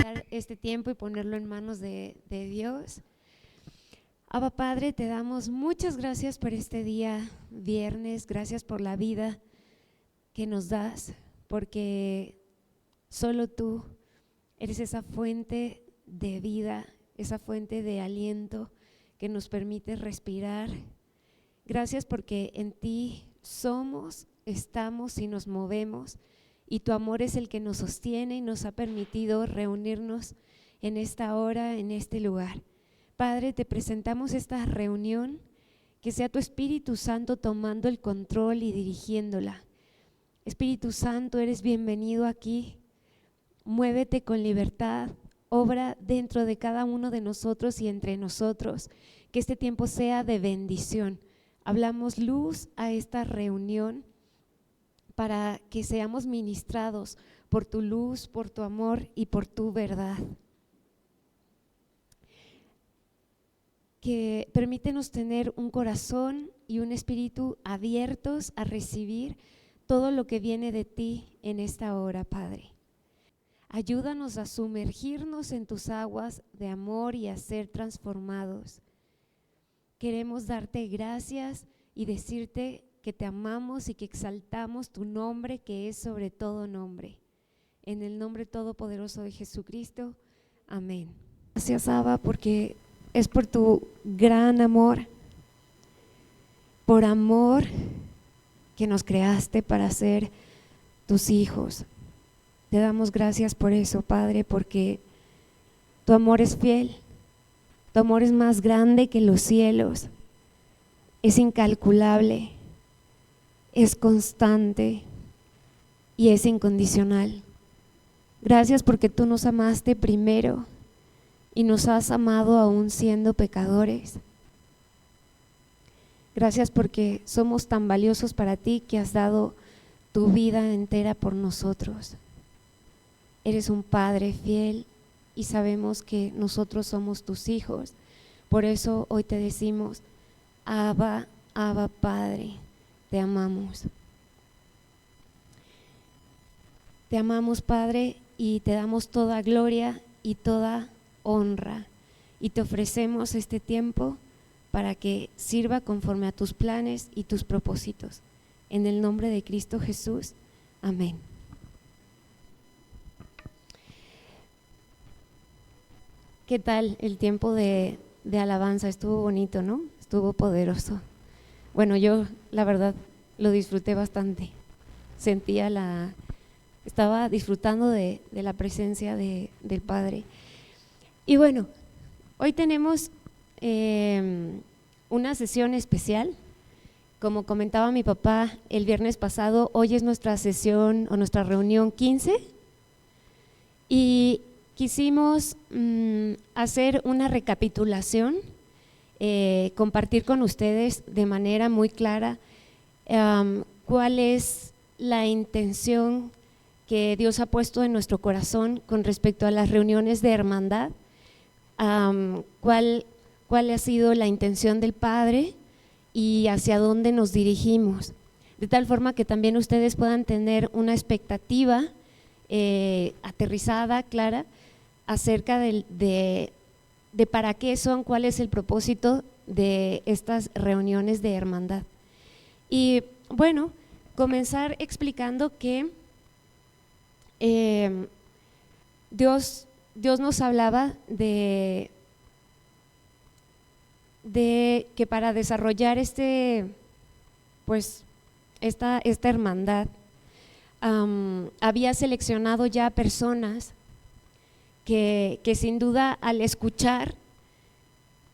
dar este tiempo y ponerlo en manos de Dios. Abba Padre, te damos muchas gracias por este día viernes, gracias por la vida que nos das, porque solo tú eres esa fuente de vida, esa fuente de aliento que nos permite respirar. Gracias porque en ti somos, estamos y nos movemos, y tu amor es el que nos sostiene y nos ha permitido reunirnos en esta hora, en este lugar. Padre, te presentamos esta reunión, que sea tu Espíritu Santo tomando el control y dirigiéndola. Espíritu Santo, eres bienvenido aquí, muévete con libertad, obra dentro de cada uno de nosotros y entre nosotros, que este tiempo sea de bendición. Hablamos luz a esta reunión para que seamos ministrados por tu luz, por tu amor y por tu verdad. Que permítenos tener un corazón y un espíritu abiertos a recibir todo lo que viene de ti en esta hora, Padre. Ayúdanos a sumergirnos en tus aguas de amor y a ser transformados. Queremos darte gracias y decirte que te amamos y que exaltamos tu nombre, que es sobre todo nombre. En el nombre todopoderoso de Jesucristo, amén. Gracias, Abba, porque es por tu gran amor, por amor que nos creaste para ser tus hijos. Te damos gracias por eso, Padre, porque tu amor es fiel, tu amor es más grande que los cielos, es incalculable, es constante y es incondicional. Gracias porque tú nos amaste primero y nos has amado aún siendo pecadores. Gracias porque somos tan valiosos para ti que has dado tu vida entera por nosotros. Eres un Padre fiel y sabemos que nosotros somos tus hijos. Por eso hoy te decimos, Abba, Abba Padre, te amamos. Te amamos, Padre, y te damos toda gloria y toda honra. Y te ofrecemos este tiempo para que sirva conforme a tus planes y tus propósitos. En el nombre de Cristo Jesús, amén. ¿Qué tal el tiempo de alabanza? Estuvo bonito, ¿no? Estuvo poderoso. Bueno, yo la verdad lo disfruté bastante. Estaba disfrutando de la presencia del Padre. Y bueno, hoy tenemos una sesión especial. Como comentaba mi papá el viernes pasado, hoy es nuestra sesión o nuestra reunión 15 y quisimos hacer una recapitulación, compartir con ustedes de manera muy clara cuál es la intención que Dios ha puesto en nuestro corazón con respecto a las reuniones de hermandad, cuál ha sido la intención del Padre y hacia dónde nos dirigimos, de tal forma que también ustedes puedan tener una expectativa aterrizada, clara, acerca de para qué son, cuál es el propósito de estas reuniones de hermandad. Y bueno, comenzar explicando que Dios nos hablaba de que para desarrollar esta hermandad había seleccionado ya personas que sin duda al escuchar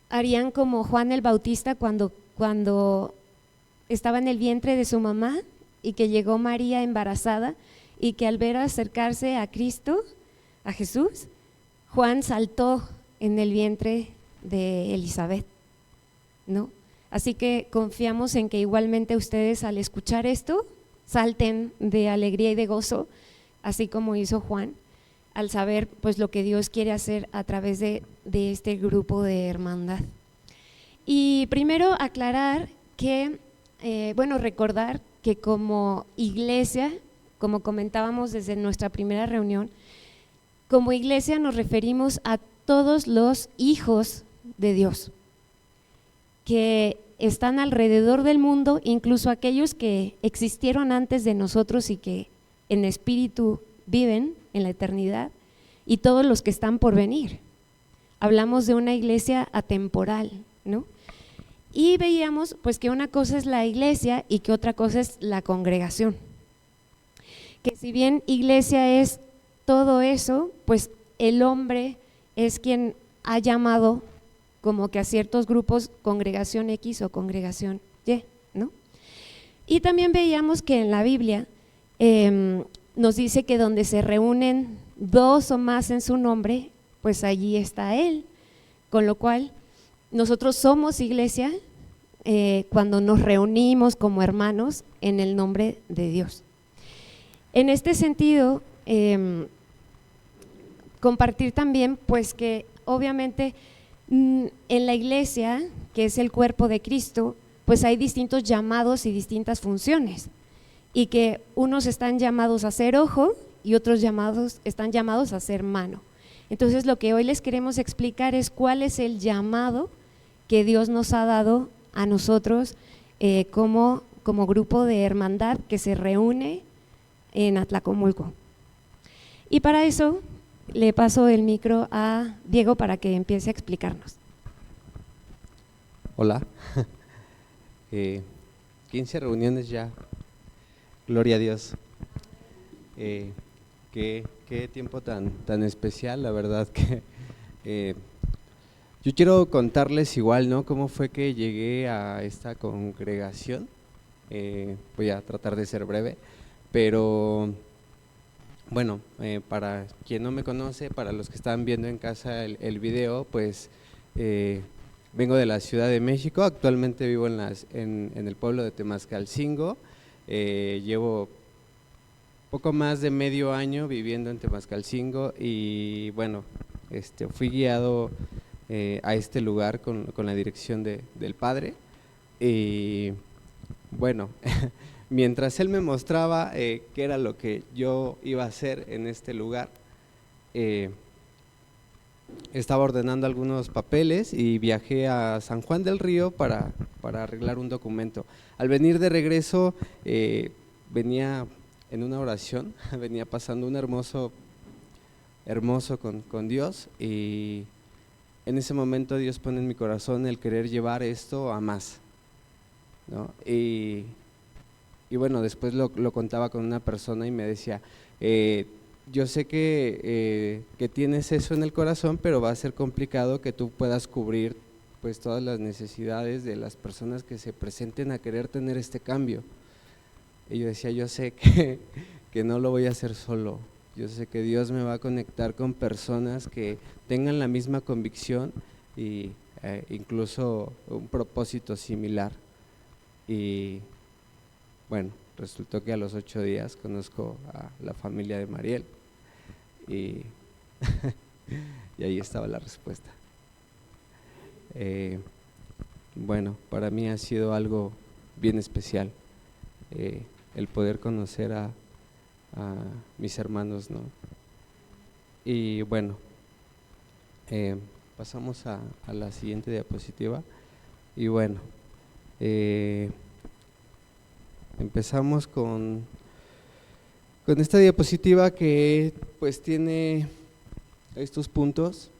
harían como Juan el Bautista cuando estaba en el vientre de su mamá y que llegó María embarazada y que al ver acercarse a Cristo, a Jesús, Juan saltó en el vientre de Elizabeth, ¿no? Así que confiamos en que igualmente ustedes al escuchar esto salten de alegría y de gozo, así como hizo Juan al saber pues lo que Dios quiere hacer a través de este grupo de hermandad. Y primero aclarar que, recordar que como iglesia, como comentábamos desde nuestra primera reunión, como iglesia nos referimos a todos los hijos de Dios que están alrededor del mundo, incluso aquellos que existieron antes de nosotros y que en espíritu viven en la eternidad, y todos los que están por venir. Hablamos de una iglesia atemporal, ¿no? Y veíamos pues que una cosa es la iglesia y que otra cosa es la congregación. Que si bien iglesia es todo eso, pues el hombre es quien ha llamado como que a ciertos grupos congregación X o congregación Y, ¿no? Y también veíamos que en la Biblia nos dice que donde se reúnen dos o más en su nombre, pues allí está Él, con lo cual nosotros somos iglesia cuando nos reunimos como hermanos en el nombre de Dios. En este sentido, compartir también pues que obviamente en la iglesia, que es el cuerpo de Cristo, pues hay distintos llamados y distintas funciones, y que unos están llamados a ser ojo y otros están llamados a ser mano. Entonces lo que hoy les queremos explicar es cuál es el llamado que Dios nos ha dado a nosotros como grupo de hermandad que se reúne en Atlacomulco. Y para eso le paso el micro a Diego para que empiece a explicarnos. Hola, 15 reuniones ya, gloria a Dios. Qué tiempo tan especial, la verdad que yo quiero contarles igual, ¿no? Cómo fue que llegué a esta congregación. Voy a tratar de ser breve, pero bueno, para quien no me conoce, para los que están viendo en casa el video, pues vengo de la Ciudad de México, actualmente vivo en el pueblo de Temascalcingo, llevo poco más de medio año viviendo en Temascalcingo y bueno, fui guiado a este lugar con la dirección del Padre y bueno, mientras él me mostraba qué era lo que yo iba a hacer en este lugar, estaba ordenando algunos papeles y viajé a San Juan del Río para arreglar un documento. Al venir de regreso venía en una oración, venía pasando un hermoso con Dios y en ese momento Dios pone en mi corazón el querer llevar esto a más, ¿no? Y bueno, después lo contaba con una persona y me decía, yo sé que tienes eso en el corazón, pero va a ser complicado que tú puedas cubrir pues todas las necesidades de las personas que se presenten a querer tener este cambio. Y yo decía, yo sé que no lo voy a hacer solo, yo sé que Dios me va a conectar con personas que tengan la misma convicción y incluso un propósito similar. Y bueno, resultó que a los 8 días conozco a la familia de Mariel y, y ahí estaba la respuesta. Bueno, para mí ha sido algo bien especial el poder conocer a mis hermanos, ¿no? Y bueno, pasamos a la siguiente diapositiva y bueno, empezamos con esta diapositiva que pues tiene estos puntos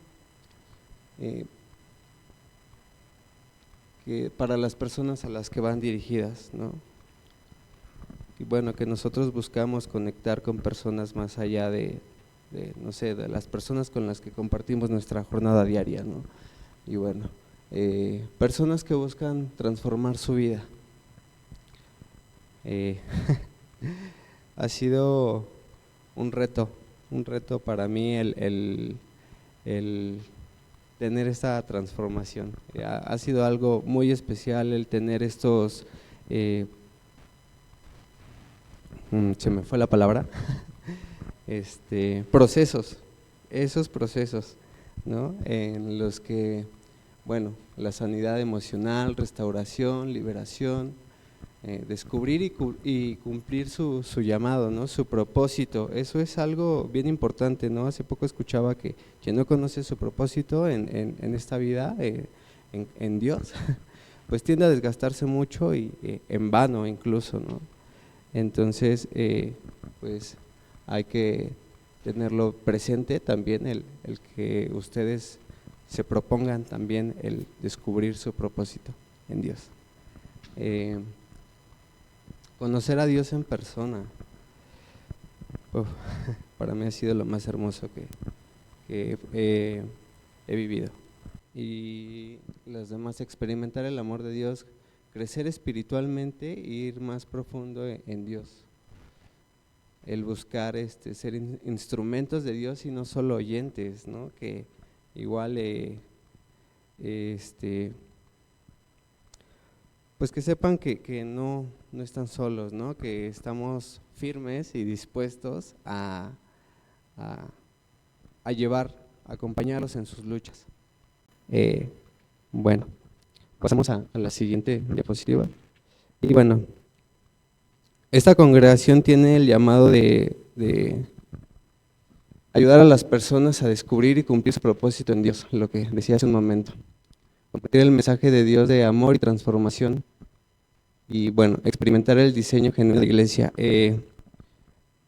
que para las personas a las que van dirigidas, ¿no? Y bueno, que nosotros buscamos conectar con personas más allá de no sé, de las personas con las que compartimos nuestra jornada diaria, ¿no? Y bueno, personas que buscan transformar su vida. Ha sido un reto para mí el tener esta transformación. Ha sido algo muy especial el tener estos, se me fue la palabra, procesos, esos procesos, ¿no? En los que, bueno, la sanidad emocional, restauración, liberación, descubrir y cumplir su llamado, ¿no? Su propósito. Eso es algo bien importante, ¿no? Hace poco escuchaba que quien no conoce su propósito en esta vida, en Dios, pues tiende a desgastarse mucho y en vano incluso, ¿no? Entonces, pues hay que tenerlo presente también, el que ustedes se propongan también el descubrir su propósito en Dios. Conocer a Dios en persona, para mí ha sido lo más hermoso que he vivido. Y los demás, experimentar el amor de Dios, crecer espiritualmente e ir más profundo en Dios. El buscar ser instrumentos de Dios y no solo oyentes, ¿no? Que igual pues que sepan que no están solos, ¿no? Que estamos firmes y dispuestos a acompañarlos en sus luchas. Bueno, pasamos a la siguiente diapositiva. Y bueno, esta congregación tiene el llamado de ayudar a las personas a descubrir y cumplir su propósito en Dios, lo que decía hace un momento. Compartir el mensaje de Dios de amor y transformación y bueno, experimentar el diseño genuino de la iglesia.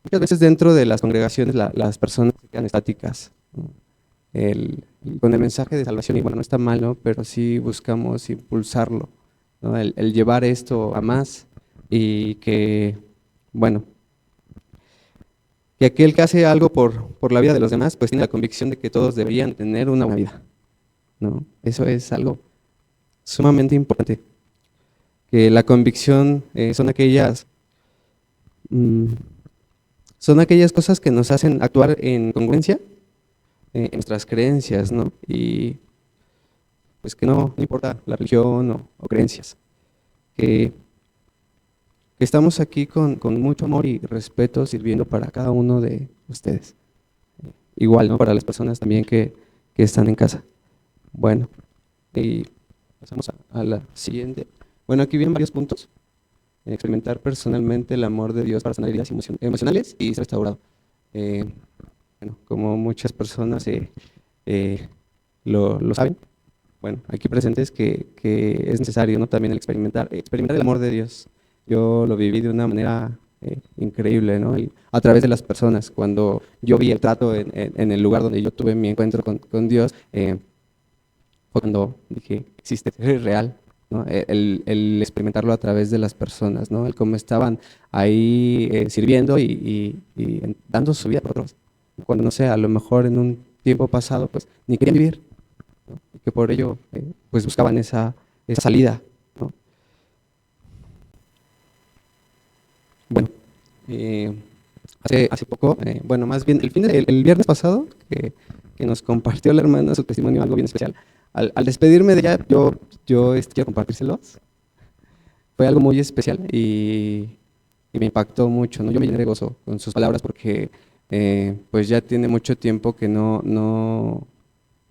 Muchas veces dentro de las congregaciones las personas se quedan estáticas, ¿no? Con el mensaje de salvación, y bueno, no está mal, ¿no? Pero sí buscamos impulsarlo, ¿no? El llevar esto a más y que, bueno, que aquel que hace algo por la vida de los demás, pues tiene la convicción de que todos deberían tener una buena vida, ¿no? Eso es algo sumamente importante. Que la convicción son aquellas cosas que nos hacen actuar en congruencia en nuestras creencias, ¿no? Y pues que no importa la religión o creencias, que estamos aquí con mucho amor y respeto sirviendo para cada uno de ustedes. Igual, ¿no? Para las personas también que están en casa. Bueno, y pasamos a la siguiente. Bueno, aquí vienen varios puntos. Experimentar personalmente el amor de Dios para sanar heridas emocionales y ser restaurado. Bueno, como muchas personas lo saben, bueno, aquí presentes que es necesario, ¿no? También el experimentar el amor de Dios. Yo lo viví de una manera increíble, ¿no? Y a través de las personas, cuando yo vi el trato en el lugar donde yo tuve mi encuentro con Dios, fue cuando dije, existe, es real, ¿no? El experimentarlo a través de las personas, ¿no? El cómo estaban ahí sirviendo y dando su vida por otros. Cuando, no sé, a lo mejor en un tiempo pasado, pues ni querían vivir, ¿no? Y que por ello, pues buscaban esa salida, ¿no? Bueno, hace poco, bueno, más bien el viernes pasado, que nos compartió la hermana su testimonio, algo bien especial. Al despedirme de ella, yo quiero compartírselos. Fue algo muy especial y me impactó mucho, ¿no? Yo me llené de gozo con sus palabras porque pues ya tiene mucho tiempo que no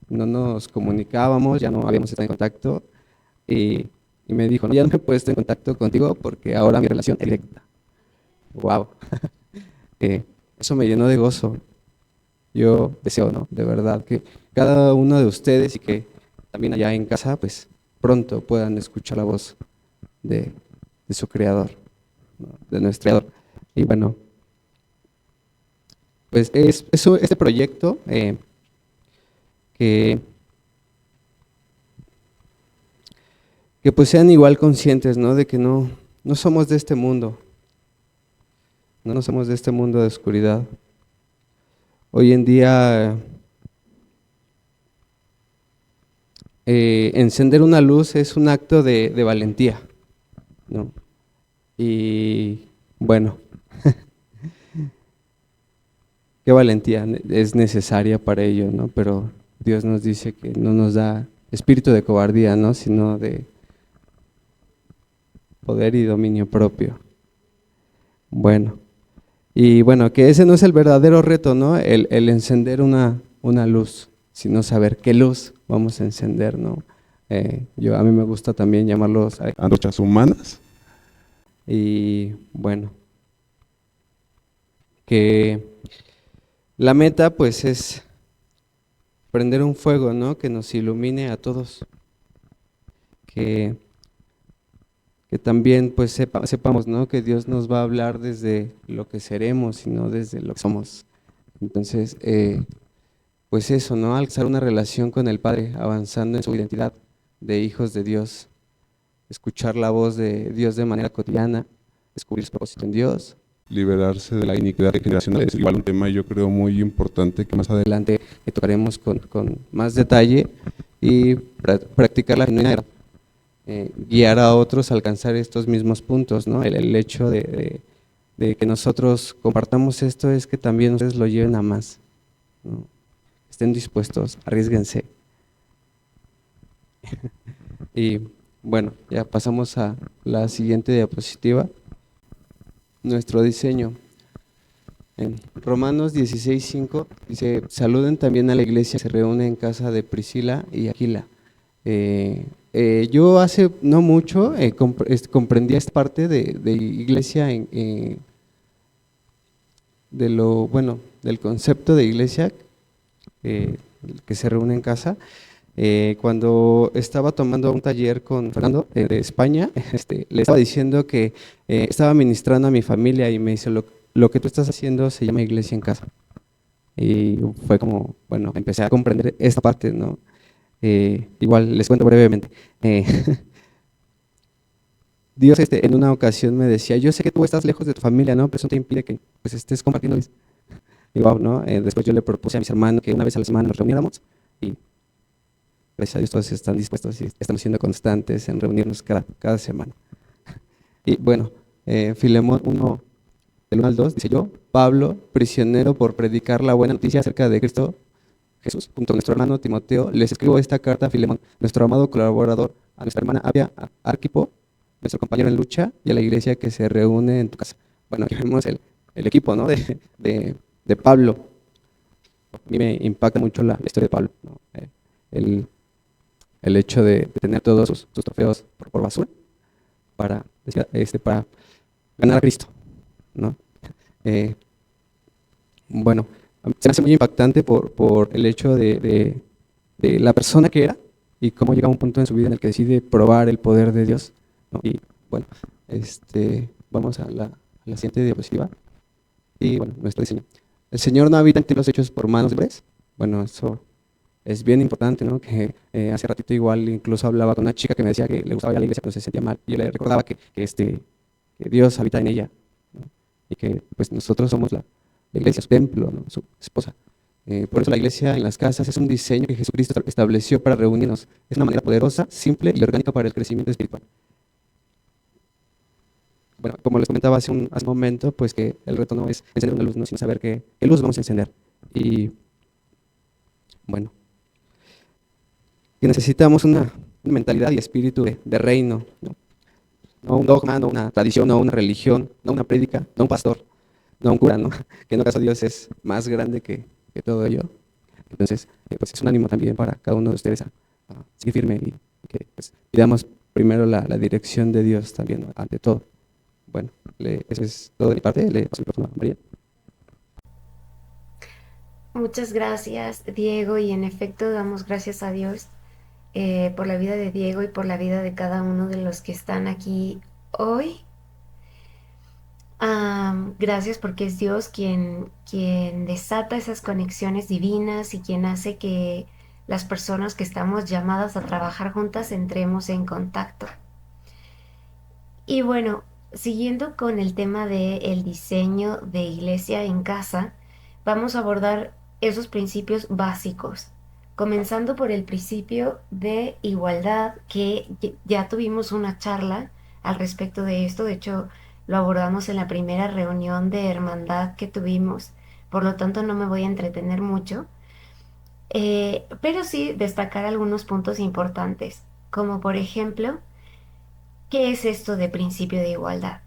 nos comunicábamos, ya no habíamos estado en contacto y me dijo, no, ya no me he puesto en contacto contigo porque ahora mi relación es directa. Wow. Eso me llenó de gozo. Yo deseo, ¿no? De verdad que cada uno de ustedes y que también allá en casa, pues pronto puedan escuchar la voz de su creador, ¿no? De nuestro creador. Y bueno, pues este proyecto que pues sean igual conscientes, ¿no? De que no somos de este mundo, no somos de este mundo de oscuridad. Hoy en día encender una luz es un acto de valentía, ¿no? Y bueno, qué valentía es necesaria para ello, ¿no? Pero Dios nos dice que no nos da espíritu de cobardía, ¿no? Sino de poder y dominio propio. Bueno, y bueno, que ese no es el verdadero reto, ¿no? El encender una luz, sino saber qué luz vamos a encender, ¿no? A mí me gusta también llamarlos antorchas humanas, Y bueno, que la meta pues es prender un fuego, ¿no? Que nos ilumine a todos, que, que también pues sepamos, ¿no? Que Dios nos va a hablar desde lo que seremos y no desde lo que somos. Entonces, pues eso, ¿no? Alzar una relación con el Padre, avanzando en su identidad de hijos de Dios, escuchar la voz de Dios de manera cotidiana, descubrir su propósito en Dios. Liberarse de la iniquidad generacional es igual un tema yo creo muy importante que más adelante Adelante tocaremos con más detalle y practicar la genuina guiar a otros a alcanzar estos mismos puntos, ¿no? El hecho de que nosotros compartamos esto es que también ustedes lo lleven a más, ¿no? Estén dispuestos, arriésguense. Y bueno, ya pasamos a la siguiente diapositiva. Nuestro diseño. En Romanos 16:5 dice, saluden también a la iglesia que se reúne en casa de Priscila y Aquila. Yo hace no mucho comprendí esta parte de iglesia, de lo, bueno, del concepto de iglesia que se reúne en casa. Cuando estaba tomando un taller con Fernando de España, le estaba diciendo que estaba ministrando a mi familia y me dice, lo que tú estás haciendo se llama iglesia en casa. Y fue como, bueno, empecé a comprender esta parte, ¿no? Igual les cuento brevemente. Dios en una ocasión me decía, yo sé que tú estás lejos de tu familia, ¿no? Pero eso no te impide que pues, estés compartiendo. Y wow, ¿no? Después yo le propuse a mis hermanos que una vez a la semana nos reuniéramos y gracias a Dios todos están dispuestos y estamos siendo constantes en reunirnos cada semana. Y bueno, Filemón 1, del 1 al 2, dice yo, Pablo, prisionero por predicar la buena noticia acerca de Cristo Jesús, junto a nuestro hermano Timoteo, les escribo esta carta a Filemón, nuestro amado colaborador, a nuestra hermana Apia, a Arquipo, nuestro compañero en lucha, y a la iglesia que se reúne en tu casa. Bueno, aquí vemos el equipo, ¿no? de Pablo. A mí me impacta mucho la historia de Pablo, ¿no? El hecho de tener todos sus trofeos por basura para ganar a Cristo, ¿no? Bueno, se me hace muy impactante por el hecho de la persona que era y cómo llega a un punto en su vida en el que decide probar el poder de Dios, ¿no? Y bueno, vamos a la siguiente diapositiva. Y bueno, nuestro diseño. El Señor no habita en los hechos por manos de hombres. Bueno, eso es bien importante, ¿no? Que hace ratito igual incluso hablaba con una chica que me decía que le gustaba ir a la iglesia pero se sentía mal. Y yo le recordaba que Dios habita en ella, ¿no? Y que pues nosotros somos la iglesia, su templo, ¿no? Su esposa. Por eso la iglesia en las casas es un diseño que Jesucristo estableció para reunirnos. Es una manera poderosa, simple y orgánica para el crecimiento espiritual. Bueno, como les comentaba hace un momento, pues que el reto no es encender una luz, ¿no? Sino saber qué luz vamos a encender. Y bueno, que necesitamos una mentalidad y espíritu de reino, ¿no? No un dogma, no una tradición, no una religión, no una prédica, no un pastor, no un cura, ¿no? Que en caso Dios es más grande que todo ello. Entonces, pues es un ánimo también para cada uno de ustedes a seguir firme y que pues, pidamos primero la dirección de Dios también, ¿no? Ante todo. Bueno, eso es todo de mi parte. Le paso el micrófono a María. Muchas gracias, Diego, y en efecto damos gracias a Dios por la vida de Diego y por la vida de cada uno de los que están aquí hoy. Gracias porque es Dios quien desata esas conexiones divinas y quien hace que las personas que estamos llamadas a trabajar juntas entremos en contacto. Y bueno, siguiendo con el tema del diseño de iglesia en casa, vamos a abordar esos principios básicos, comenzando por el principio de igualdad, que ya tuvimos una charla al respecto de esto. De hecho, lo abordamos en la primera reunión de hermandad que tuvimos, por lo tanto no me voy a entretener mucho, pero sí destacar algunos puntos importantes, como por ejemplo, ¿qué es esto de principio de igualdad?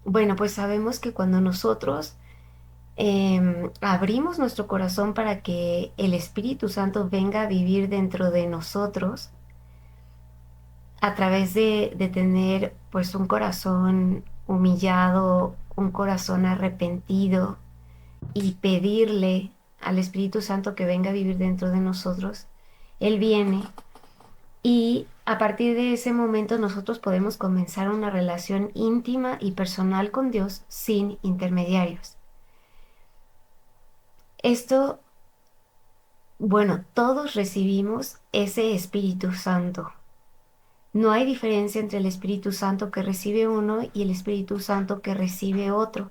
Bueno, pues sabemos que cuando nosotros abrimos nuestro corazón para que el Espíritu Santo venga a vivir dentro de nosotros, a través de tener pues un corazón humillado, un corazón arrepentido y pedirle al Espíritu Santo que venga a vivir dentro de nosotros, Él viene y a partir de ese momento nosotros podemos comenzar una relación íntima y personal con Dios sin intermediarios. Esto, bueno, todos recibimos ese Espíritu Santo. No hay diferencia entre el Espíritu Santo que recibe uno y el Espíritu Santo que recibe otro.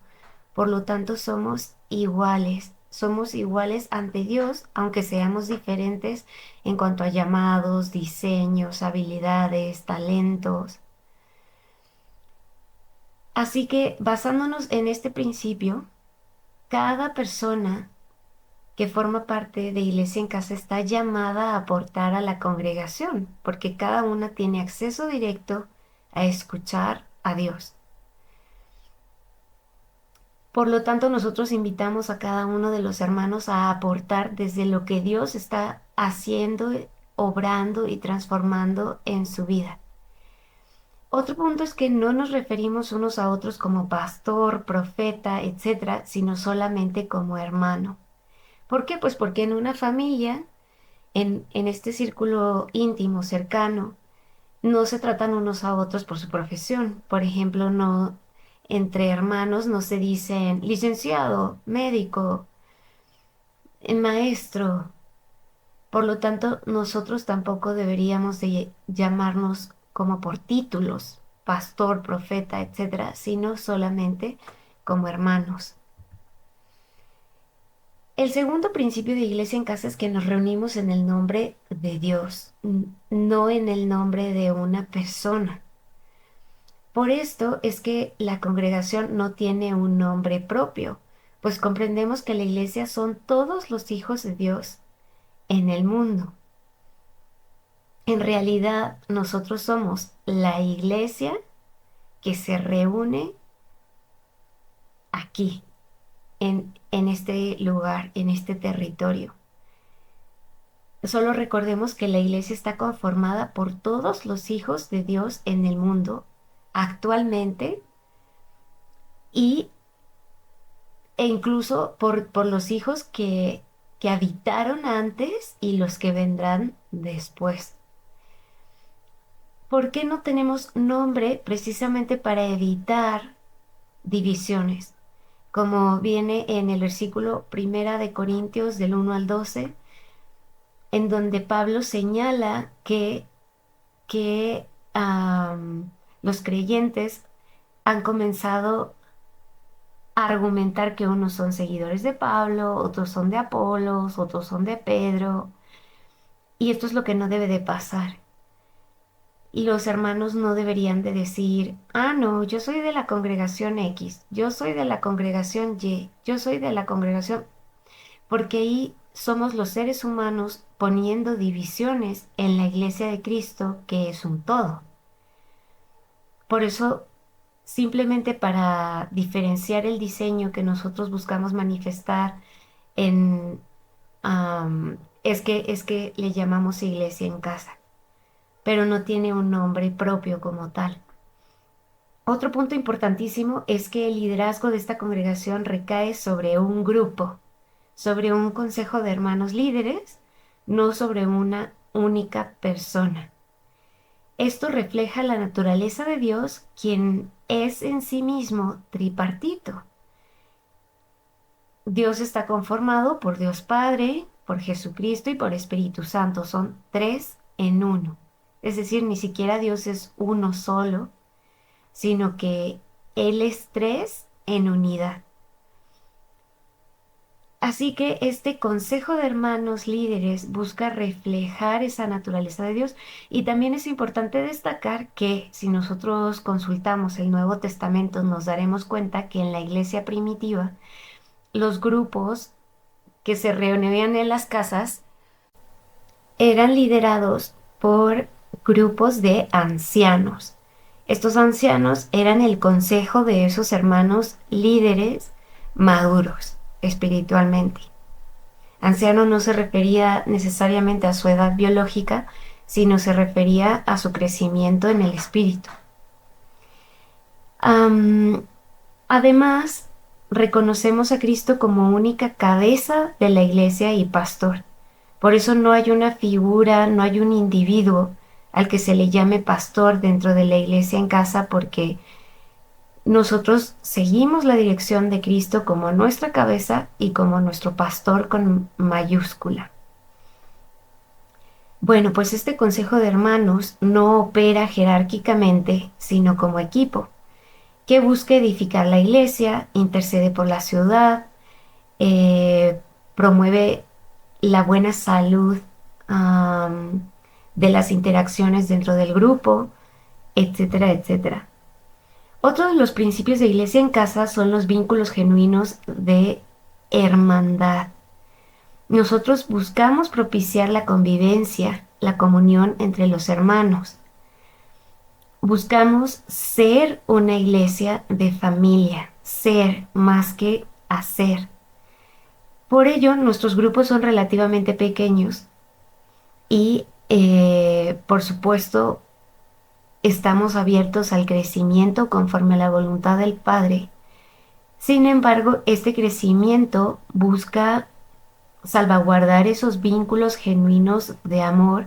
Por lo tanto, somos iguales ante Dios, aunque seamos diferentes en cuanto a llamados, diseños, habilidades, talentos. Así que, basándonos en este principio, cada persona que forma parte de Iglesia en Casa está llamada a aportar a la congregación, porque cada una tiene acceso directo a escuchar a Dios. Por lo tanto, nosotros invitamos a cada uno de los hermanos a aportar desde lo que Dios está haciendo, obrando y transformando en su vida. Otro punto es que no nos referimos unos a otros como pastor, profeta, etcétera, sino solamente como hermano. ¿Por qué? Pues porque en una familia, en este círculo íntimo, cercano, no se tratan unos a otros por su profesión. Por ejemplo, no entre hermanos no se dicen licenciado, médico, maestro. Por lo tanto, nosotros tampoco deberíamos de llamarnos como por títulos, pastor, profeta, etcétera, sino solamente como hermanos. El segundo principio de Iglesia en Casa es que nos reunimos en el nombre de Dios, no en el nombre de una persona. Por esto es que la congregación no tiene un nombre propio, pues comprendemos que la Iglesia son todos los hijos de Dios en el mundo. En realidad, nosotros somos la Iglesia que se reúne aquí, en este lugar, en este territorio. Solo recordemos que la Iglesia está conformada por todos los hijos de Dios en el mundo actualmente e incluso por los hijos que habitaron antes y los que vendrán después. ¿Por qué no tenemos nombre? Precisamente para evitar divisiones. Como viene en el versículo 1 de Corintios del 1 al 12, en donde Pablo señala que los creyentes han comenzado a argumentar que unos son seguidores de Pablo, otros son de Apolos, otros son de Pedro, y esto es lo que no debe de pasar. Y los hermanos no deberían de decir, no, yo soy de la congregación X, yo soy de la congregación Y, yo soy de la congregación... Porque ahí somos los seres humanos poniendo divisiones en la Iglesia de Cristo, que es un todo. Por eso, simplemente para diferenciar el diseño que nosotros buscamos manifestar es que le llamamos Iglesia en Casa, pero no tiene un nombre propio como tal. Otro punto importantísimo es que el liderazgo de esta congregación recae sobre un grupo, sobre un consejo de hermanos líderes, no sobre una única persona. Esto refleja la naturaleza de Dios, quien es en sí mismo tripartito. Dios está conformado por Dios Padre, por Jesucristo y por Espíritu Santo. Son 3 en 1. Es decir, ni siquiera Dios es uno solo, sino que Él es 3 en unidad. Así que este consejo de hermanos líderes busca reflejar esa naturaleza de Dios, y también es importante destacar que si nosotros consultamos el Nuevo Testamento nos daremos cuenta que en la iglesia primitiva los grupos que se reunían en las casas eran liderados por grupos de ancianos. Estos ancianos eran el consejo de esos hermanos líderes maduros espiritualmente. Anciano no se refería necesariamente a su edad biológica, sino se refería a su crecimiento en el espíritu. Además, reconocemos a Cristo como única cabeza de la iglesia y pastor. Por eso no hay una figura, no hay un individuo al que se le llame pastor dentro de la iglesia en casa, porque nosotros seguimos la dirección de Cristo como nuestra cabeza y como nuestro pastor con mayúscula. Bueno, pues este consejo de hermanos no opera jerárquicamente, sino como equipo, que busca edificar la iglesia, intercede por la ciudad, promueve la buena salud de las interacciones dentro del grupo, etcétera, etcétera. Otro de los principios de iglesia en casa son los vínculos genuinos de hermandad. Nosotros buscamos propiciar la convivencia, la comunión entre los hermanos. Buscamos ser una iglesia de familia, ser más que hacer. Por ello, nuestros grupos son relativamente pequeños y, por supuesto, estamos abiertos al crecimiento conforme a la voluntad del Padre. Sin embargo, este crecimiento busca salvaguardar esos vínculos genuinos de amor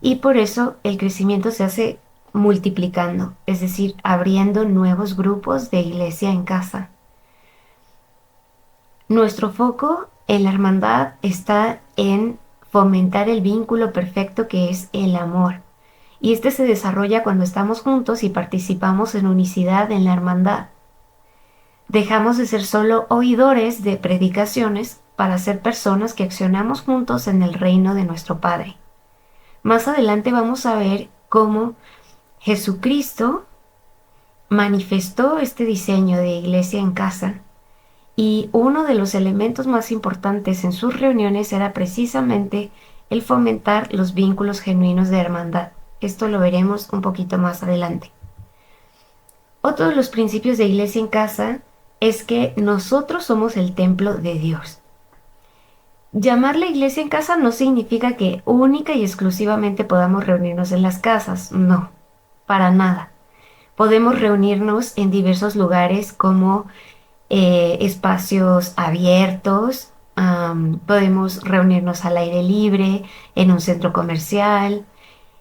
y por eso el crecimiento se hace multiplicando, es decir, abriendo nuevos grupos de iglesia en casa. Nuestro foco en la hermandad está en fomentar el vínculo perfecto que es el amor. Y este se desarrolla cuando estamos juntos y participamos en unicidad en la hermandad. Dejamos de ser solo oidores de predicaciones para ser personas que accionamos juntos en el reino de nuestro Padre. Más adelante vamos a ver cómo Jesucristo manifestó este diseño de iglesia en casa y uno de los elementos más importantes en sus reuniones era precisamente el fomentar los vínculos genuinos de hermandad. Esto lo veremos un poquito más adelante. Otro de los principios de iglesia en casa es que nosotros somos el templo de Dios. Llamarla iglesia en casa no significa que única y exclusivamente podamos reunirnos en las casas, no, para nada. Podemos reunirnos en diversos lugares como espacios abiertos, podemos reunirnos al aire libre, en un centro comercial,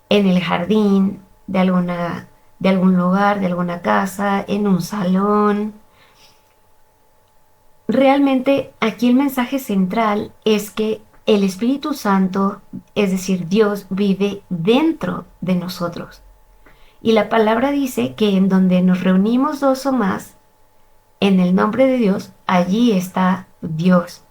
en el jardín de algún lugar, de alguna casa, en un salón. Realmente aquí el mensaje central es que el Espíritu Santo, es decir, Dios, vive dentro de nosotros. Y la palabra dice que en donde nos reunimos dos o más, en el nombre de Dios, allí está Dios.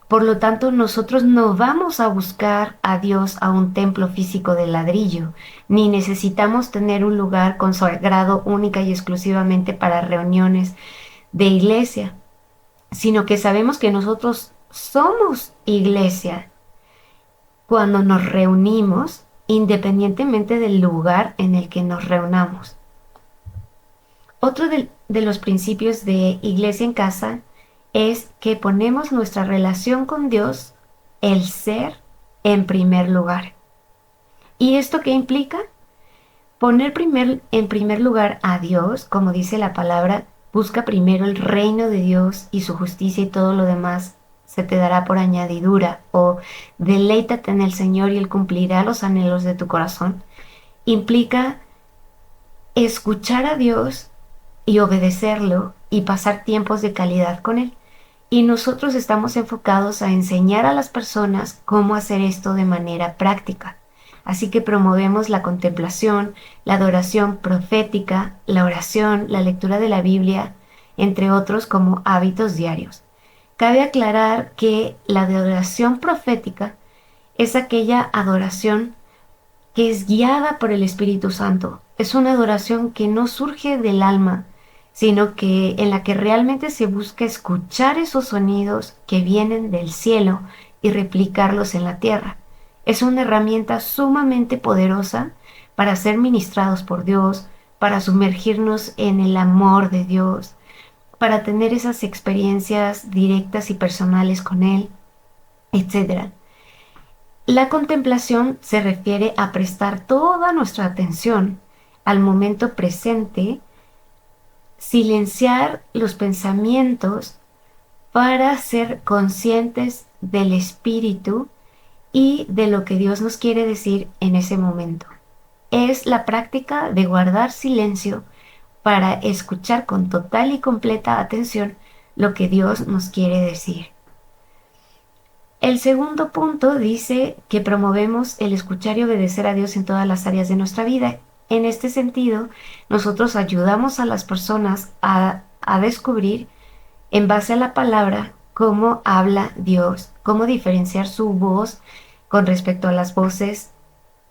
Por lo tanto, nosotros no vamos a buscar a Dios a un templo físico de ladrillo, ni necesitamos tener un lugar consagrado única y exclusivamente para reuniones de iglesia, sino que sabemos que nosotros somos iglesia cuando nos reunimos, independientemente del lugar en el que nos reunamos. Otro de los principios de iglesia en casa es que ponemos nuestra relación con Dios, el ser, en primer lugar. ¿Y esto qué implica? Poner en primer lugar a Dios, como dice la palabra, busca primero el reino de Dios y su justicia y todo lo demás se te dará por añadidura, o deleítate en el Señor y Él cumplirá los anhelos de tu corazón. Implica escuchar a Dios y obedecerlo y pasar tiempos de calidad con Él. Y nosotros estamos enfocados a enseñar a las personas cómo hacer esto de manera práctica. Así que promovemos la contemplación, la adoración profética, la oración, la lectura de la Biblia, entre otros como hábitos diarios. Cabe aclarar que la adoración profética es aquella adoración que es guiada por el Espíritu Santo. Es una adoración que no surge del alma, sino que en la que realmente se busca escuchar esos sonidos que vienen del cielo y replicarlos en la tierra. Es una herramienta sumamente poderosa para ser ministrados por Dios, para sumergirnos en el amor de Dios, para tener esas experiencias directas y personales con Él, etc. La contemplación se refiere a prestar toda nuestra atención al momento presente silenciar los pensamientos para ser conscientes del espíritu y de lo que Dios nos quiere decir en ese momento. Es la práctica de guardar silencio para escuchar con total y completa atención lo que Dios nos quiere decir. El segundo punto dice que promovemos el escuchar y obedecer a Dios en todas las áreas de nuestra vida. En este sentido, nosotros ayudamos a las personas a descubrir, en base a la palabra, cómo habla Dios, cómo diferenciar su voz con respecto a las voces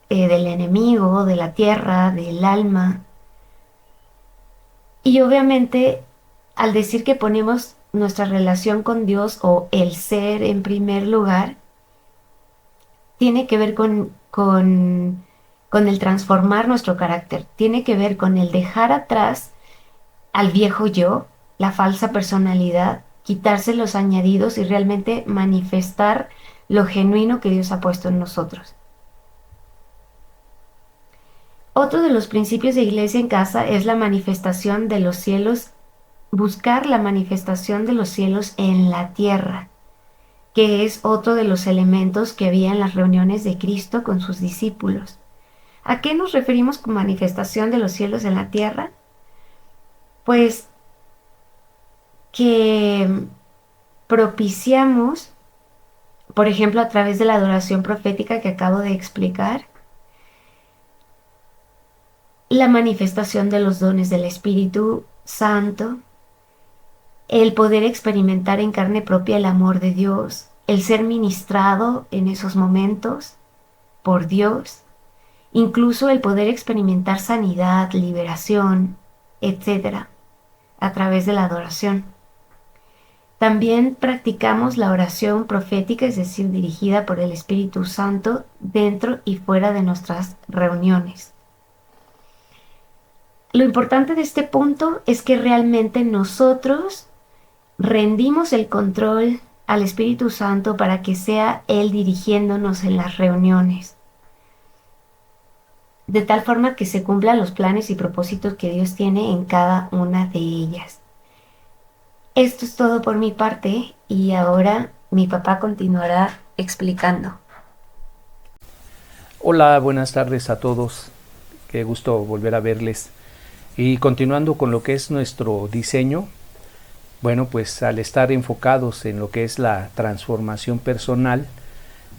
del enemigo, de la tierra, del alma. Y obviamente, al decir que ponemos nuestra relación con Dios o el ser en primer lugar, tiene que ver con el transformar nuestro carácter, tiene que ver con el dejar atrás al viejo yo, la falsa personalidad, quitarse los añadidos y realmente manifestar lo genuino que Dios ha puesto en nosotros. Otro de los principios de Iglesia en Casa es la manifestación de los cielos, buscar la manifestación de los cielos en la tierra, que es otro de los elementos que había en las reuniones de Cristo con sus discípulos. ¿A qué nos referimos con manifestación de los cielos en la tierra? Pues que propiciamos, por ejemplo, a través de la adoración profética que acabo de explicar, la manifestación de los dones del Espíritu Santo, el poder experimentar en carne propia el amor de Dios, el ser ministrado en esos momentos por Dios, incluso el poder experimentar sanidad, liberación, etc., a través de la adoración. También practicamos la oración profética, es decir, dirigida por el Espíritu Santo dentro y fuera de nuestras reuniones. Lo importante de este punto es que realmente nosotros rendimos el control al Espíritu Santo para que sea Él dirigiéndonos en las reuniones, de tal forma que se cumplan los planes y propósitos que Dios tiene en cada una de ellas. Esto es todo por mi parte y ahora mi papá continuará explicando. Hola, buenas tardes a todos. Qué gusto volver a verles. Y continuando con lo que es nuestro diseño, bueno, pues al estar enfocados en lo que es la transformación personal,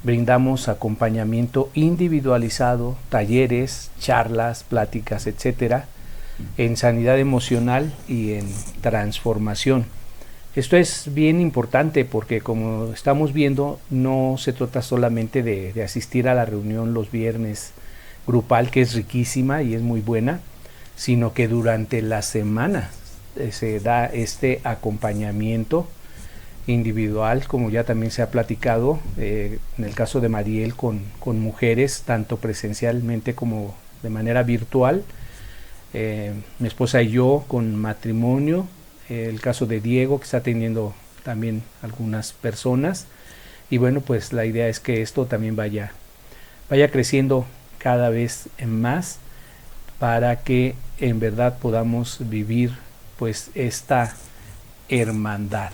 brindamos acompañamiento individualizado, talleres, charlas, pláticas, etcétera, en sanidad emocional y en transformación. Esto es bien importante porque, como estamos viendo, no se trata solamente de asistir a la reunión los viernes grupal, que es riquísima y es muy buena, sino que durante la semana se da este acompañamiento individual, como ya también se ha platicado, en el caso de Mariel con mujeres, tanto presencialmente como de manera virtual, mi esposa y yo con matrimonio, el caso de Diego, que está atendiendo también algunas personas, y bueno, pues la idea es que esto también vaya creciendo cada vez más para que en verdad podamos vivir pues esta hermandad.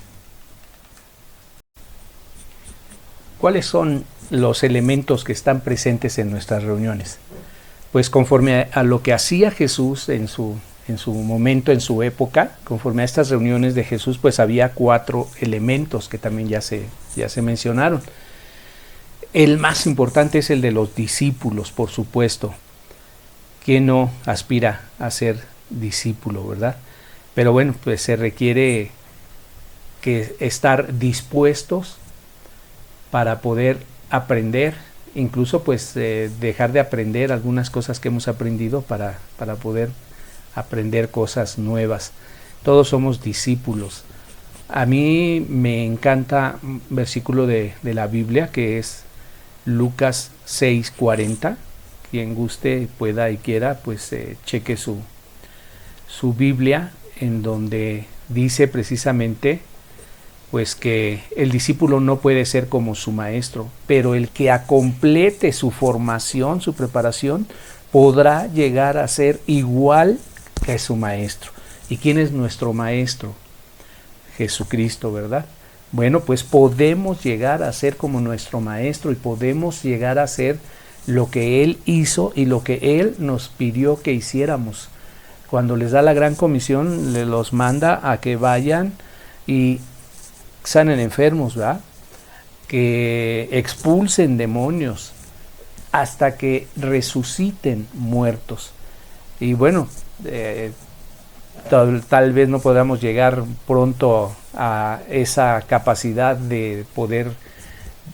¿Cuáles son los elementos que están presentes en nuestras reuniones? Pues conforme a lo que hacía Jesús en su momento, en su época, conforme a estas reuniones de Jesús, pues había 4 elementos que también ya se mencionaron. El más importante es el de los discípulos, por supuesto. ¿Quién no aspira a ser discípulo, verdad? Pero bueno, pues se requiere que estar dispuestos para poder aprender, incluso pues dejar de aprender algunas cosas que hemos aprendido para poder aprender cosas nuevas. Todos somos discípulos. A mí me encanta un versículo de la Biblia que es Lucas 6:40. Quien guste, pueda y quiera, pues cheque su Biblia, en donde dice precisamente pues que el discípulo no puede ser como su maestro, pero el que complete su formación, su preparación, podrá llegar a ser igual que su maestro. ¿Y quién es nuestro maestro? Jesucristo, ¿verdad? Bueno, pues podemos llegar a ser como nuestro maestro y podemos llegar a ser lo que Él hizo y lo que Él nos pidió que hiciéramos. Cuando les da la gran comisión, le los manda a que vayan y sanen enfermos, ¿verdad? Que expulsen demonios hasta que resuciten muertos. Y bueno, tal vez no podamos llegar pronto a esa capacidad de poder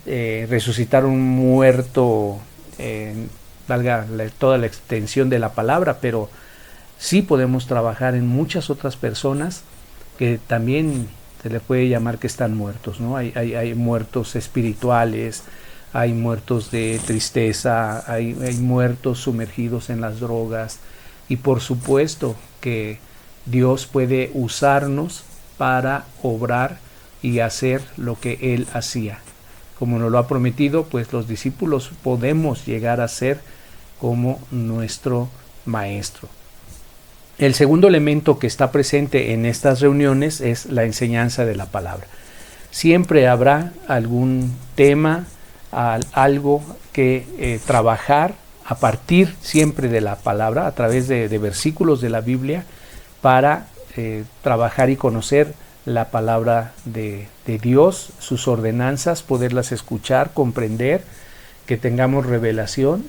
resucitar un muerto, valga toda la extensión de la palabra, pero sí podemos trabajar en muchas otras personas que también se le puede llamar que están muertos, ¿no? Hay muertos espirituales, hay muertos de tristeza, hay muertos sumergidos en las drogas, y por supuesto que Dios puede usarnos para obrar y hacer lo que Él hacía. Como nos lo ha prometido, pues los discípulos podemos llegar a ser como nuestro maestro. El segundo elemento que está presente en estas reuniones es la enseñanza de la palabra. Siempre habrá algún tema, algo que trabajar a partir siempre de la palabra, a través de versículos de la Biblia, para trabajar y conocer la palabra de Dios, sus ordenanzas, poderlas escuchar, comprender, que tengamos revelación,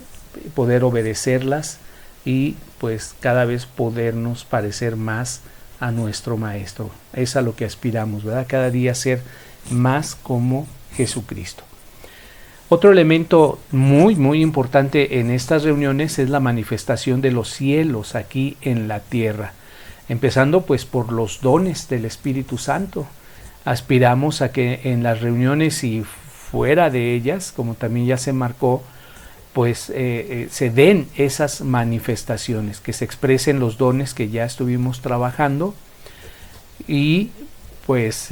poder obedecerlas y pues cada vez podernos parecer más a nuestro Maestro. Es a lo que aspiramos, ¿verdad? Cada día ser más como Jesucristo. Otro elemento muy importante en estas reuniones es la manifestación de los cielos aquí en la tierra, empezando pues por los dones del Espíritu Santo. Aspiramos a que en las reuniones y fuera de ellas, como también ya se marcó, pues se den esas manifestaciones, que se expresen los dones que ya estuvimos trabajando y pues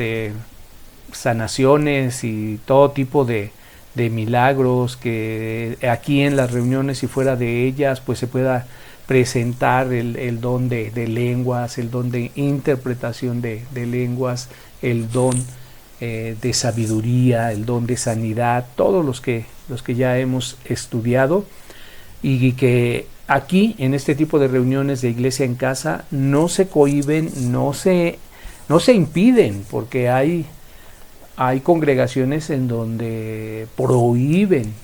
sanaciones y todo tipo de milagros, que aquí en las reuniones y fuera de ellas pues se pueda presentar el don de lenguas, el don de interpretación de lenguas, el don de sabiduría, el don de sanidad, todos los que ya hemos estudiado, y que aquí en este tipo de reuniones de Iglesia en Casa no se cohíben, no se impiden, porque hay congregaciones en donde prohíben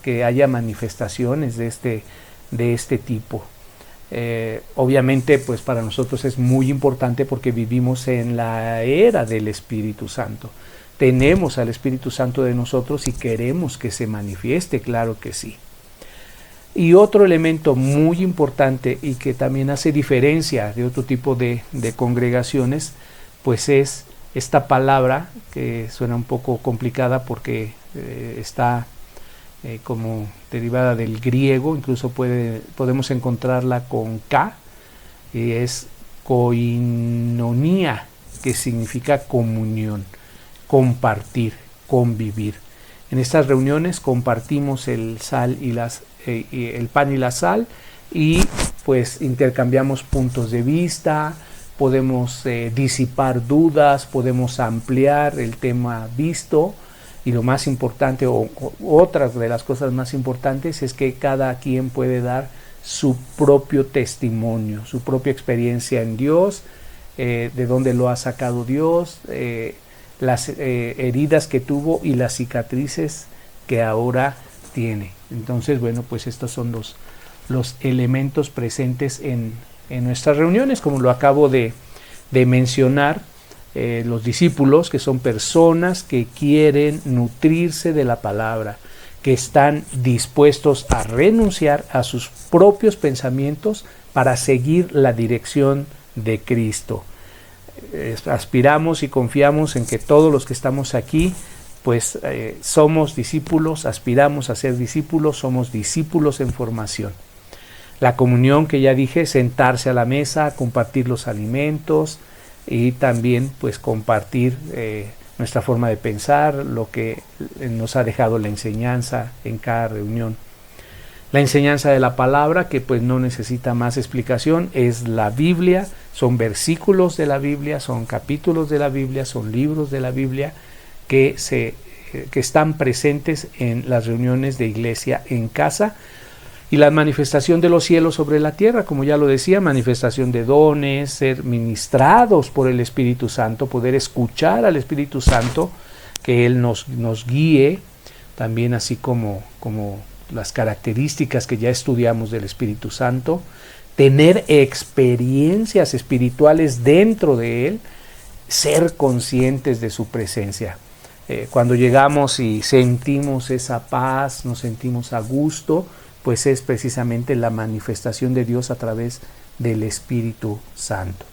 que haya manifestaciones de este tipo. Obviamente pues para nosotros es muy importante porque vivimos en la era del Espíritu Santo. Tenemos al Espíritu Santo de nosotros y queremos que se manifieste, claro que sí. Y otro elemento muy importante y que también hace diferencia de otro tipo de congregaciones, pues es esta palabra que suena un poco complicada porque está como derivada del griego, incluso podemos encontrarla con K, y es koinonía, que significa comunión, compartir, convivir. En estas reuniones compartimos el pan y la sal, y pues intercambiamos puntos de vista, podemos disipar dudas, podemos ampliar el tema visto, y lo más importante, o otras de las cosas más importantes, es que cada quien puede dar su propio testimonio, su propia experiencia en Dios, de dónde lo ha sacado Dios, las heridas que tuvo y las cicatrices que ahora tiene. Entonces, bueno, pues estos son los elementos presentes en nuestras reuniones, como lo acabo de mencionar. Los discípulos, que son personas que quieren nutrirse de la palabra, que están dispuestos a renunciar a sus propios pensamientos para seguir la dirección de Cristo. Aspiramos y confiamos en que todos los que estamos aquí pues somos discípulos, aspiramos a ser discípulos, somos discípulos en formación. La comunión, que ya dije, sentarse a la mesa, compartir los alimentos, y también pues compartir nuestra forma de pensar, lo que nos ha dejado la enseñanza en cada reunión. La enseñanza de la palabra, que pues no necesita más explicación, es la Biblia, Son versículos de la Biblia, son capítulos de la Biblia, son libros de la Biblia que están presentes en las reuniones de iglesia en casa. Y la manifestación de los cielos sobre la tierra, como ya lo decía, manifestación de dones, ser ministrados por el Espíritu Santo, poder escuchar al Espíritu Santo, que Él nos guíe, también así como las características que ya estudiamos del Espíritu Santo, tener experiencias espirituales dentro de Él, ser conscientes de su presencia. Cuando llegamos y sentimos esa paz, nos sentimos a gusto, pues es precisamente la manifestación de Dios a través del Espíritu Santo.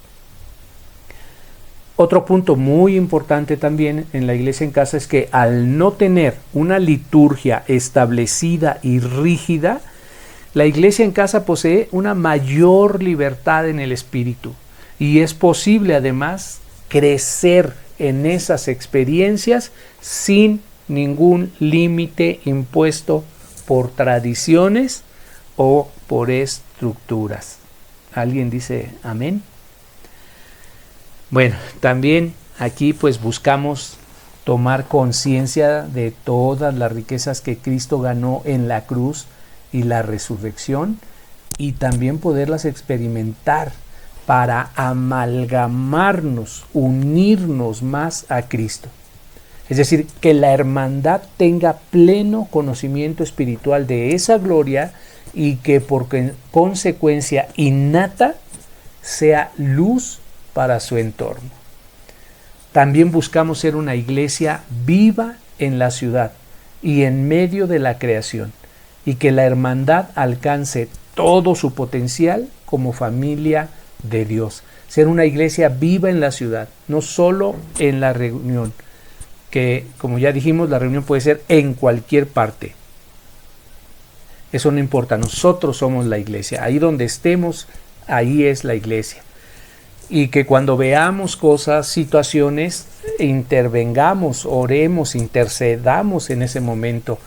Otro punto muy importante también en la iglesia en casa es que al no tener una liturgia establecida y rígida, la iglesia en casa posee una mayor libertad en el espíritu y es posible además crecer en esas experiencias sin ningún límite impuesto por tradiciones o por estructuras. ¿Alguien dice amén? Bueno, también aquí pues buscamos tomar conciencia de todas las riquezas que Cristo ganó en la cruz y la resurrección, y también poderlas experimentar para amalgamarnos, unirnos más a Cristo. Es decir, que la hermandad tenga pleno conocimiento espiritual de esa gloria y que por consecuencia innata sea luz para su entorno. También buscamos ser una iglesia viva en la ciudad y en medio de la creación, y que la hermandad alcance todo su potencial como familia de Dios. Ser una iglesia viva en la ciudad, no solo en la reunión, que como ya dijimos, la reunión puede ser en cualquier parte. Eso no importa, nosotros somos la iglesia. Ahí donde estemos, ahí es la iglesia. Y que cuando veamos cosas, situaciones, intervengamos, oremos, intercedamos en ese momento.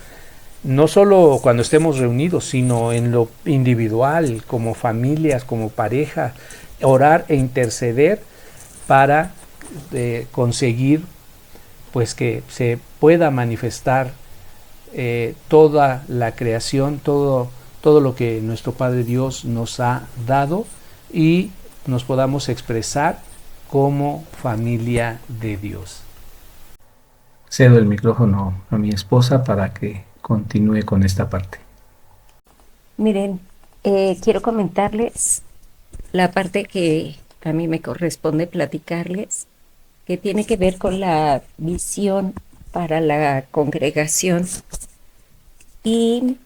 No solo cuando estemos reunidos, sino en lo individual, como familias, como pareja, orar e interceder para conseguir pues que se pueda manifestar toda la creación, todo lo que nuestro Padre Dios nos ha dado, y nos podamos expresar como familia de Dios. Cedo el micrófono a mi esposa para que continúe con esta parte. Miren, quiero comentarles la parte que a mí me corresponde platicarles, que tiene que ver con la visión para la congregación. Y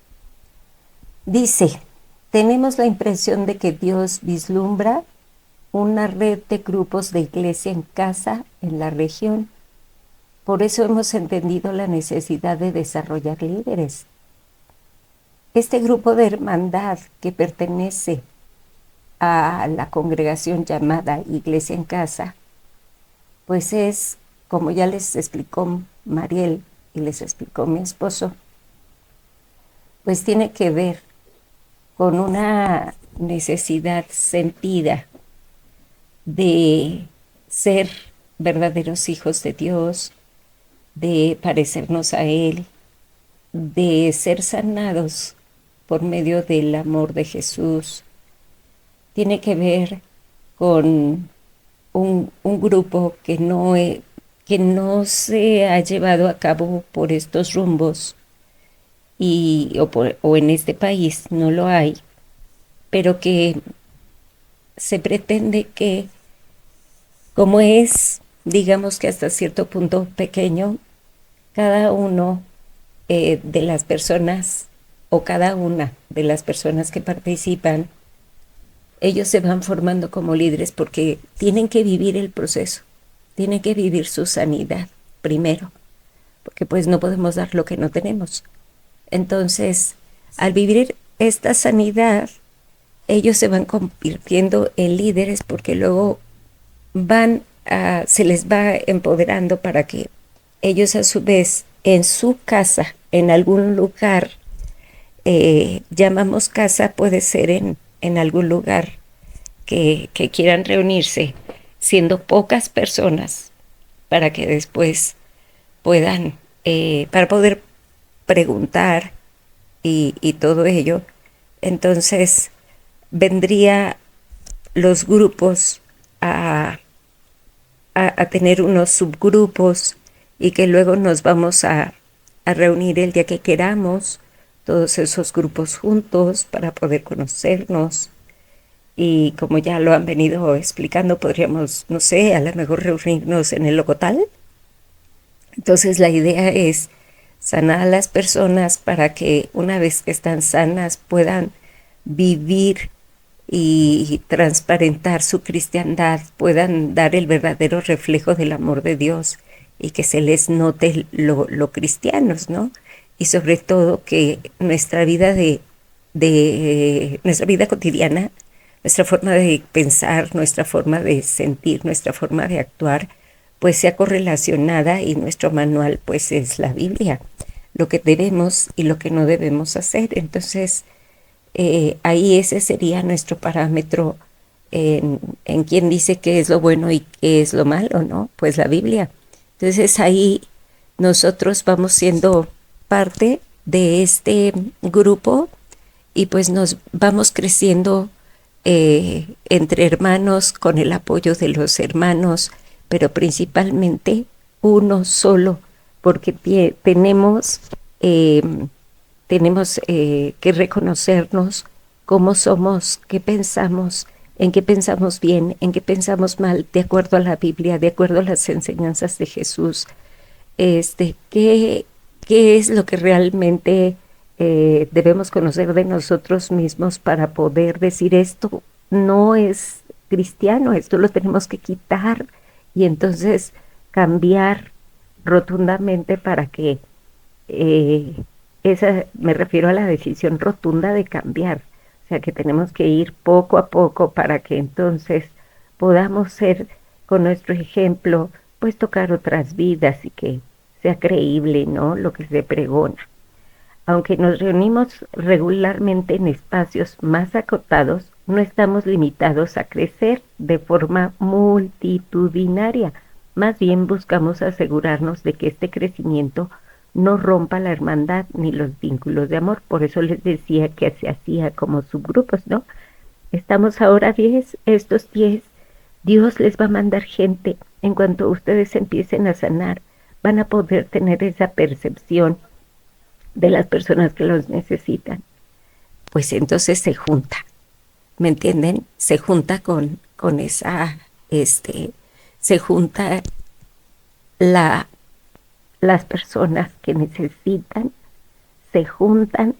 dice, tenemos la impresión de que Dios vislumbra una red de grupos de iglesia en casa en la región. Por eso hemos entendido la necesidad de desarrollar líderes. Este grupo de hermandad que pertenece a la congregación llamada Iglesia en Casa, pues es, como ya les explicó Mariel y les explicó mi esposo, pues tiene que ver con una necesidad sentida de ser verdaderos hijos de Dios, de parecernos a Él, de ser sanados por medio del amor de Jesús. Tiene que ver con un grupo que no se ha llevado a cabo por estos rumbos o en este país no lo hay, pero que se pretende que, como es, digamos que hasta cierto punto pequeño, cada uno de las personas o cada una de las personas que participan, ellos se van formando como líderes porque tienen que vivir el proceso, tienen que vivir su sanidad primero, porque pues no podemos dar lo que no tenemos. Entonces, al vivir esta sanidad, ellos se van convirtiendo en líderes porque luego se les va empoderando para que ellos a su vez en su casa, en algún lugar, llamamos casa, puede ser en algún lugar que quieran reunirse, siendo pocas personas, para que después puedan, para poder preguntar y todo ello. Entonces vendría los grupos a tener unos subgrupos y que luego nos vamos a reunir el día que queramos, todos esos grupos juntos para poder conocernos. Y como ya lo han venido explicando, podríamos, no sé, a lo mejor reunirnos en el Locotal. Entonces la idea es sanar a las personas para que una vez que están sanas puedan vivir y transparentar su cristiandad, puedan dar el verdadero reflejo del amor de Dios y que se les note lo cristianos, ¿no? Y sobre todo que nuestra vida nuestra vida cotidiana, nuestra forma de pensar, nuestra forma de sentir, nuestra forma de actuar, pues sea correlacionada, y nuestro manual pues es la Biblia, lo que debemos y lo que no debemos hacer. Entonces, ahí ese sería nuestro parámetro en quién dice qué es lo bueno y qué es lo malo, ¿no? Pues la Biblia. Entonces ahí nosotros vamos siendo parte de este grupo y pues nos vamos creciendo entre hermanos con el apoyo de los hermanos, pero principalmente uno solo, porque tenemos que reconocernos cómo somos, qué pensamos, en qué pensamos bien, en qué pensamos mal, de acuerdo a la Biblia, de acuerdo a las enseñanzas de Jesús. ¿Qué es lo que realmente debemos conocer de nosotros mismos para poder decir esto no es cristiano, esto lo tenemos que quitar y entonces cambiar rotundamente para que me refiero a la decisión rotunda de cambiar, o sea que tenemos que ir poco a poco para que entonces podamos ser con nuestro ejemplo, pues tocar otras vidas y que sea creíble, ¿no? Lo que se pregona. Aunque nos reunimos regularmente en espacios más acotados, no estamos limitados a crecer de forma multitudinaria. Más bien buscamos asegurarnos de que este crecimiento no rompa la hermandad ni los vínculos de amor. Por eso les decía que se hacía como subgrupos, ¿no? Estamos ahora 10, estos 10, Dios les va a mandar gente. En cuanto ustedes empiecen a sanar, van a poder tener esa percepción de las personas que los necesitan. Pues entonces se junta, ¿me entienden? Se junta con esa, se junta las personas que necesitan, se juntan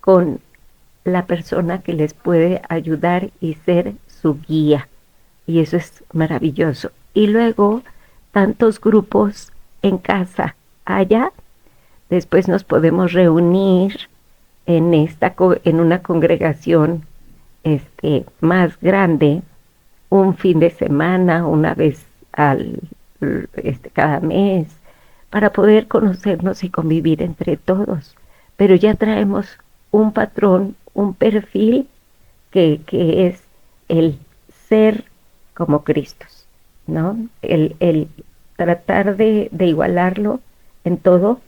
con la persona que les puede ayudar y ser su guía. Y eso es maravilloso. Y luego, tantos grupos en casa allá, después nos podemos reunir en una congregación más grande, un fin de semana, una vez cada mes, para poder conocernos y convivir entre todos. Pero ya traemos un patrón, un perfil que es el ser como Cristos, ¿no? El tratar de igualarlo en todo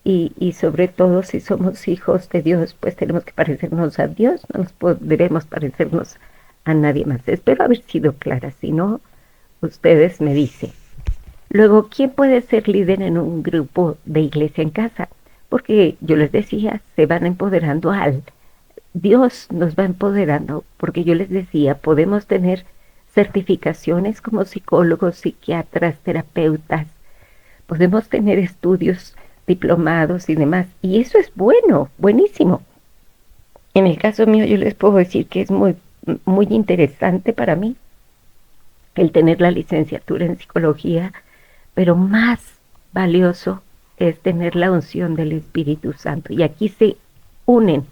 y sobre todo si somos hijos de Dios, pues tenemos que parecernos a Dios, no debemos parecernos a nadie más. Espero haber sido clara, si no, ustedes me dicen. Luego, ¿quién puede ser líder en un grupo de iglesia en casa? Porque yo les decía, se van empoderando Dios nos va empoderando, porque yo les decía, podemos tener certificaciones como psicólogos, psiquiatras, terapeutas, podemos tener estudios diplomados y demás, y eso es bueno, buenísimo. En el caso mío yo les puedo decir que es muy, muy interesante para mí el tener la licenciatura en psicología, pero más valioso es tener la unción del Espíritu Santo. Y aquí se unen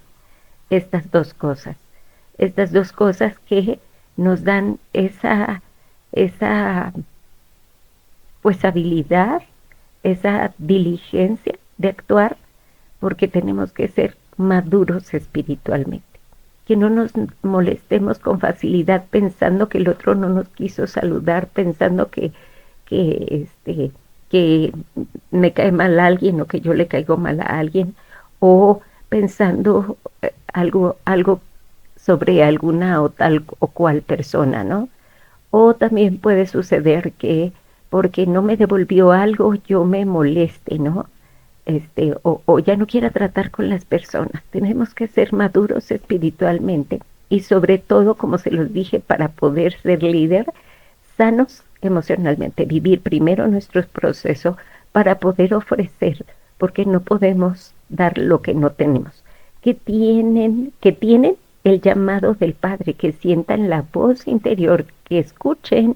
estas dos cosas que nos dan esa pues habilidad, esa diligencia de actuar, porque tenemos que ser maduros espiritualmente. que no nos molestemos con facilidad pensando que el otro no nos quiso saludar, pensando que me cae mal a alguien o que yo le caigo mal a alguien, o pensando algo sobre alguna o tal o cual persona, ¿no? O también puede suceder que porque no me devolvió algo, yo me moleste, ¿no? O ya no quiera tratar con las personas. Tenemos que ser maduros espiritualmente y sobre todo, como se los dije, para poder ser líder, sanos emocionalmente, vivir primero nuestro proceso para poder ofrecer, porque no podemos dar lo que no tenemos. Que tienen el llamado del Padre, que sientan la voz interior, que escuchen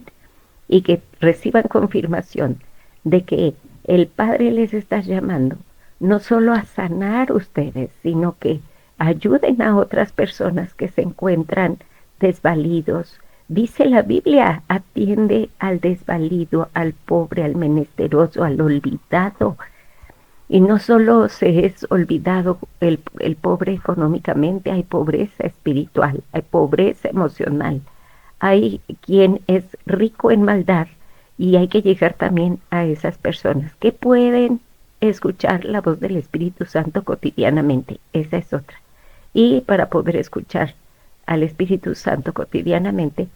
y que reciban confirmación de que el Padre les está llamando, no solo a sanar ustedes, sino que ayuden a otras personas que se encuentran desvalidos. Dice la Biblia, atiende al desvalido, al pobre, al menesteroso, al olvidado. Y no solo se es olvidado el pobre económicamente, hay pobreza espiritual, hay pobreza emocional, hay quien es rico en maldad y hay que llegar también a esas personas que pueden escuchar la voz del Espíritu Santo cotidianamente, esa es otra. Y para poder escuchar al Espíritu Santo cotidianamente,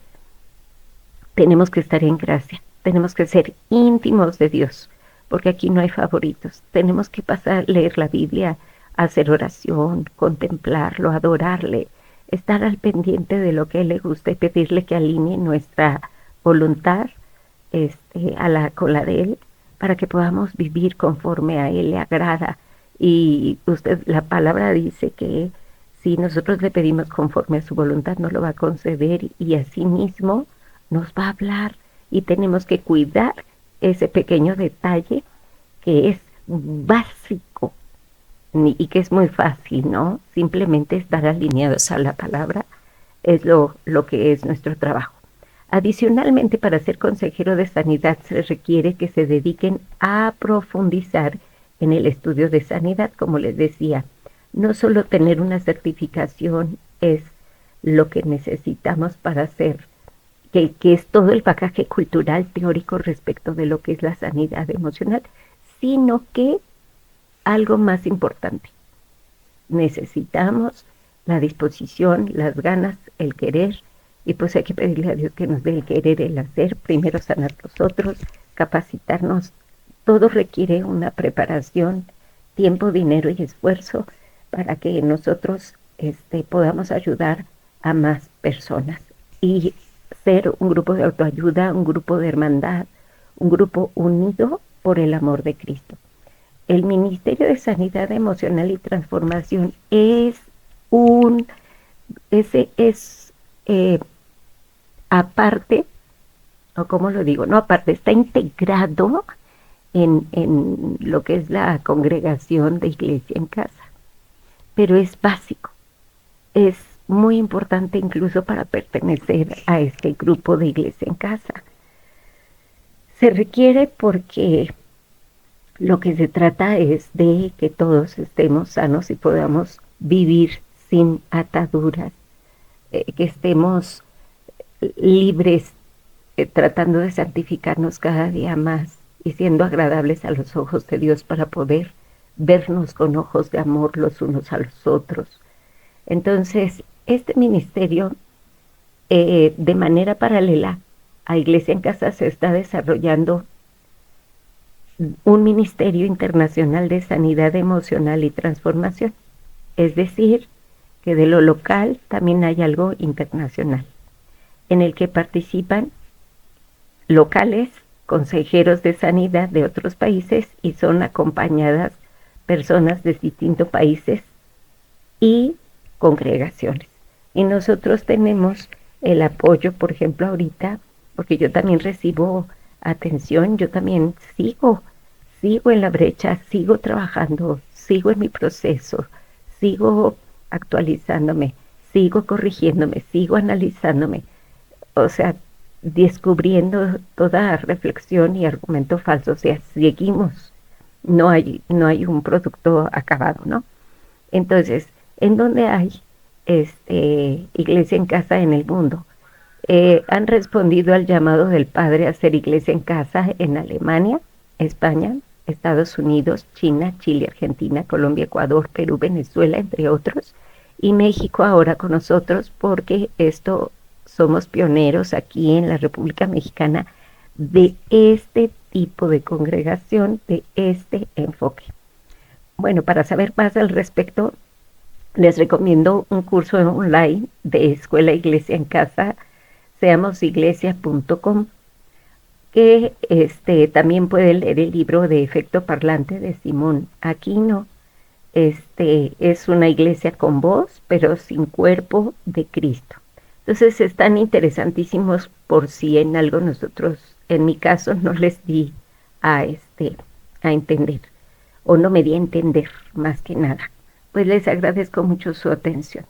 tenemos que estar en gracia, tenemos que ser íntimos de Dios, porque aquí no hay favoritos. Tenemos que leer la Biblia, hacer oración, contemplarlo, adorarle, estar al pendiente de lo que a Él le gusta y pedirle que alinee nuestra voluntad con la de Él, para que podamos vivir conforme a Él le agrada. Y la palabra dice que si nosotros le pedimos conforme a su voluntad, nos lo va a conceder y asimismo nos va a hablar, y tenemos que cuidar ese pequeño detalle que es básico y que es muy fácil, ¿no? Simplemente estar alineados a la palabra es lo que es nuestro trabajo. Adicionalmente, para ser consejero de sanidad se requiere que se dediquen a profundizar en el estudio de sanidad, como les decía. No solo tener una certificación es lo que necesitamos para hacer, que es todo el bagaje cultural teórico respecto de lo que es la sanidad emocional, sino que algo más importante, necesitamos la disposición, las ganas, el querer, y pues hay que pedirle a Dios que nos dé el querer, el hacer, primero sanar nosotros, capacitarnos. Todo requiere una preparación, tiempo, dinero y esfuerzo para que nosotros podamos ayudar a más personas y ser un grupo de autoayuda, un grupo de hermandad, un grupo unido por el amor de Cristo. El Ministerio de Sanidad Emocional y Transformación aparte, o como lo digo, no aparte, está integrado en lo que es la congregación de Iglesia en Casa, pero es básico, es muy importante incluso para pertenecer a este grupo de Iglesia en Casa. Se requiere porque lo que se trata es de que todos estemos sanos y podamos vivir sin ataduras, que estemos libres, tratando de santificarnos cada día más y siendo agradables a los ojos de Dios para poder vernos con ojos de amor los unos a los otros. Entonces, este ministerio, de manera paralela a Iglesia en Casa, se está desarrollando un ministerio internacional de sanidad emocional y transformación. Es decir, que de lo local también hay algo internacional, en el que participan locales, consejeros de sanidad de otros países, y son acompañadas personas de distintos países y congregaciones. Y nosotros tenemos el apoyo, por ejemplo, ahorita, porque yo también recibo atención, yo también sigo en la brecha, sigo trabajando, sigo en mi proceso, sigo actualizándome, sigo corrigiéndome, sigo analizándome, o sea, descubriendo toda reflexión y argumento falso, o sea, seguimos, no hay un producto acabado, ¿no? Entonces, en donde hay iglesia en casa en el mundo. Han respondido al llamado del Padre a hacer iglesia en casa en Alemania, España, Estados Unidos, China, Chile, Argentina, Colombia, Ecuador, Perú, Venezuela, entre otros, y México ahora con nosotros, porque somos pioneros aquí en la República Mexicana de este tipo de congregación, de este enfoque. Bueno, para saber más al respecto, les recomiendo un curso online de Escuela Iglesia en Casa, seamosiglesia.com, que también pueden leer el libro de Efecto Parlante de Simón Aquino. Es una iglesia con voz, pero sin cuerpo de Cristo. Entonces están interesantísimos por si en algo nosotros, en mi caso, no les di a entender, o no me di a entender más que nada. Pues les agradezco mucho su atención.